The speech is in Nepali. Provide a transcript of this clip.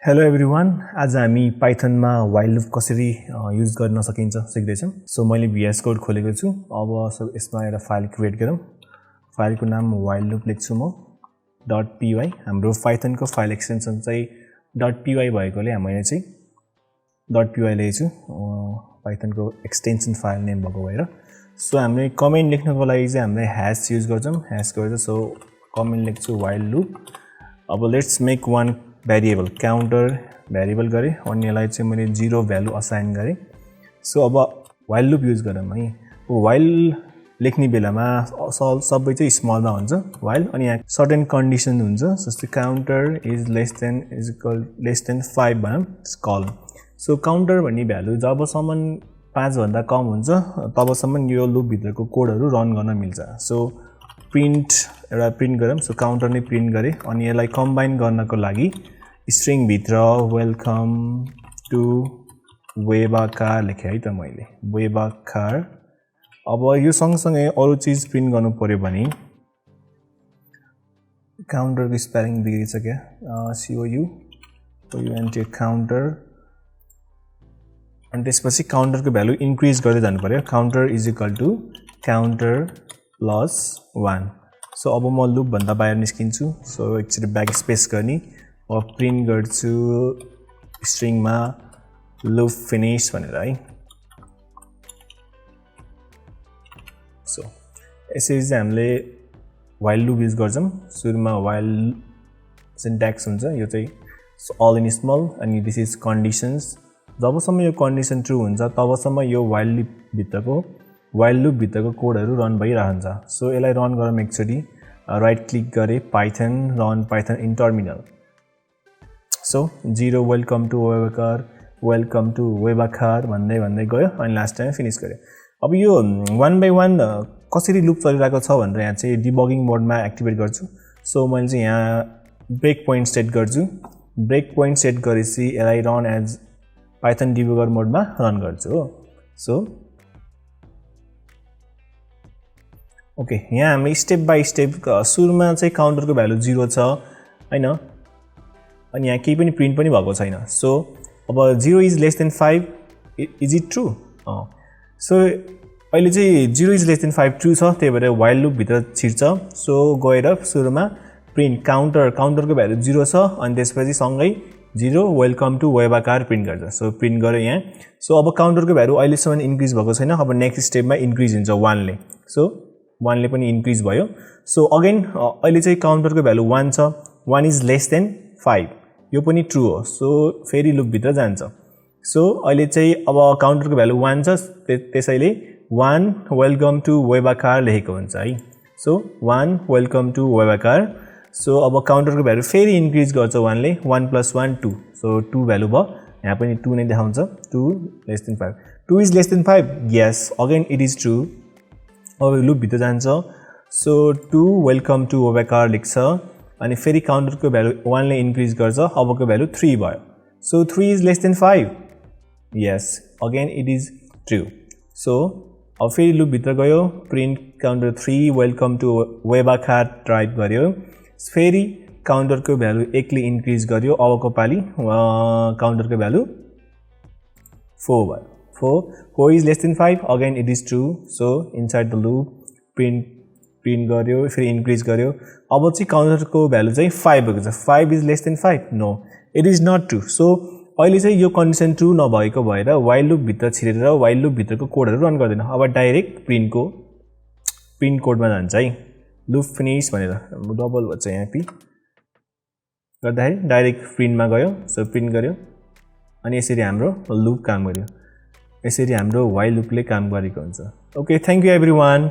हेलो एभ्रिवान, आज हामी पाइथनमा वाइल लुप कसरी युज गर्न सकिन्छ सिक्दैछौँ। सो मैले VS कोड खोलेको छु। अब यसमा एउटा फाइल क्रिएट गरौँ। फाइलको नाम वाइल लुप लेख्छु म .py। हाम्रो पाइथनको फाइल एक्सटेन्सन चाहिँ .py भएकोले मैले चाहिँ .py लेखेछु पाइथनको एक्सटेन्सन फाइल नेम भएको भएर। सो हामीले कमेन्ट लेख्नको लागि चाहिँ हामीले ह्याश युज गर्छौँ। ह्याश गरेर सो कमेन्ट लेख्छु वाइल लुप। अब let's make one variable counter variable गरेँ अनि यसलाई चाहिँ मैले 0 भ्यालु असाइन गरेँ। सो अब वाइल लुप युज गरौँ है। वाइल लेख्ने बेलामा सबै चाहिँ स्मलमा हुन्छ वाइल, अनि यहाँ सर्टेन कन्डिसन हुन्छ, जस्तै काउन्टर इज लेस देन 5 भनौँ कल। सो काउन्टर भन्ने भ्यालु जबसम्म 5 भन्दा कम हुन्छ तबसम्म यो लुपभित्रको कोडहरू रन गर्न मिल्छ। सो प्रिन्ट एउटा प्रिन्ट गरौँ। सो काउन्टर नै प्रिन्ट गरेँ अनि यसलाई कम्बाइन गर्नको लागि स्ट्रिङ भित्र वेलकम टु वेबआकार लेखेँ है त मैले वेबआकार। अब यो सँगसँगै अरू चिज प्रिन्ट गर्नु पर्यो भने काउन्टरको स्पेलिङ बिग्रिन्छ क्या, COUNT काउन्टर, अनि त्यसपछि काउन्टरको भ्यालु इन्क्रिज गर्दै जानु पर्यो। Counter is equal to counter plus 1। So अब म लुप भन्दा बाहिर निस्किन्छु। सो एकचोटि ब्याक स्पेस गर्ने, अब प्रिन्ट गर्छु स्ट्रिङमा लुप फिनिश भनेर है। सो यसरी चाहिँ हामीले वाइल लुप युज गर्छौँ। सुरुमा वाइल सिन्ट्याक्स हुन्छ, यो चाहिँ अल इन स्मल, अनि दिस इज कन्डिसन्स। जबसम्म यो कन्डिसन ट्रु हुन्छ तबसम्म यो वाइल लुप भित्रको कोडहरू रन भइरहन्छ। सो यसलाई रन गरौँ एकचोटि। राइट क्लिक गरेँ, Python run Python in terminal. So 0 welcome to Webaakar भन्दै गयो अनि लास्ट टाइम फिनिस गऱ्यो। अब यो 1 by 1 कसरी लुप चलिरहेको छ भनेर यहाँ चाहिँ डिबगिङ मोडमा एक्टिभेट गर्छु। सो मैले चाहिँ यहाँ ब्रेक पोइन्ट सेट गर्छु। ब्रेक पोइन्ट सेट गरेपछि यसलाई रन एज पाइथन डिबगर मोडमा रन गर्छु हो। सो ओके, यहाँ हामी स्टेप बाई स्टेप सुरुमा चाहिँ काउन्टरको भ्यालु 0 छ हैन, अनि यहाँ केही पनि प्रिन्ट पनि भएको छैन। सो अब 0 is less than 5, is it true? So अहिले चाहिँ 0 इज लेस देन 5 ट्रु छ, त्यही भएर वाइल लुप भित्र छिर्छ। सो गएर सुरुमा प्रिन्ट काउन्टरको भ्यालु 0 छ, अनि त्यसपछि सँगै 0 वेलकम टु वेबआकार प्रिन्ट गर्छ। सो प्रिन्ट गर्यो यहाँ। सो अब काउन्टरको भ्यालु अहिलेसम्म इन्क्रिज भएको छैन, अब नेक्स्ट स्टेपमा इन्क्रिज हुन्छ 1 ले। सो 1 ले पनि इन्क्रिज भयो। सो अगेन अहिले चाहिँ काउन्टरको भ्यालु 1 छ, 1 इज लेस देन 5, यो पनि ट्रु हो। सो फेरि लुपभित्र जान्छ। सो अहिले चाहिँ अब काउन्टरको भ्यालु 1 छ, त्यसैले 1 वेलकम टु वेबआकार लेखेको हुन्छ है। So 1 welcome to Webaakar. So अब काउन्टरको भ्यालु फेरि इन्क्रिज गर्छ 1 ले, 1 + 1 2। सो 2 भ्यालु भयो, यहाँ पनि 2 नै देखाउँछ। 2 lace than 5, 2 is less than 5, yes again it is true. अब लुपभित्र जान्छ। सो 2 वेलकम टु वेबआकार लेख्छ अनि फेरि काउन्टरको भ्यालु 1 ले इन्क्रिज गर्छ, अबको भ्यालु 3 भयो। So 3 is less than 5, yes again it is true. So अब फेरि लुपभित्र गयो, print counter 3 welcome to Webaakar type गर्यो, फेरि काउन्टरको भ्यालु 1 ले इन्क्रिज गर्यो, अबको पालि काउन्टरको भ्यालु 4 भयो। 4 is less than 5, again it is true. So inside the loop print गर्यो, फेरि इन्क्रिज गर्यो, अब चाहिँ काउन्टरको भ्यालु चाहिँ 5 भएको छ। 5 is less than 5, no it is not true. So अहिले चाहिँ यो कन्डिसन ट्रु नभएको भएर वाइल लुपभित्र छिरेर वाइल लुपभित्रको कोडहरू रन गर्दैन। अब डाइरेक्ट प्रिन्ट कोडमा जान्छ है। लुप फिनिस भनेर डबल भन्छ यहाँ पी गर्दाखेरि डाइरेक्ट प्रिन्टमा गयो। सो प्रिन्ट गर्यो अनि यसरी हाम्रो लुप काम गर्यो, यसरी हाम्रो वाइल लुपले काम गरेको हुन्छ। Okay, thank you everyone.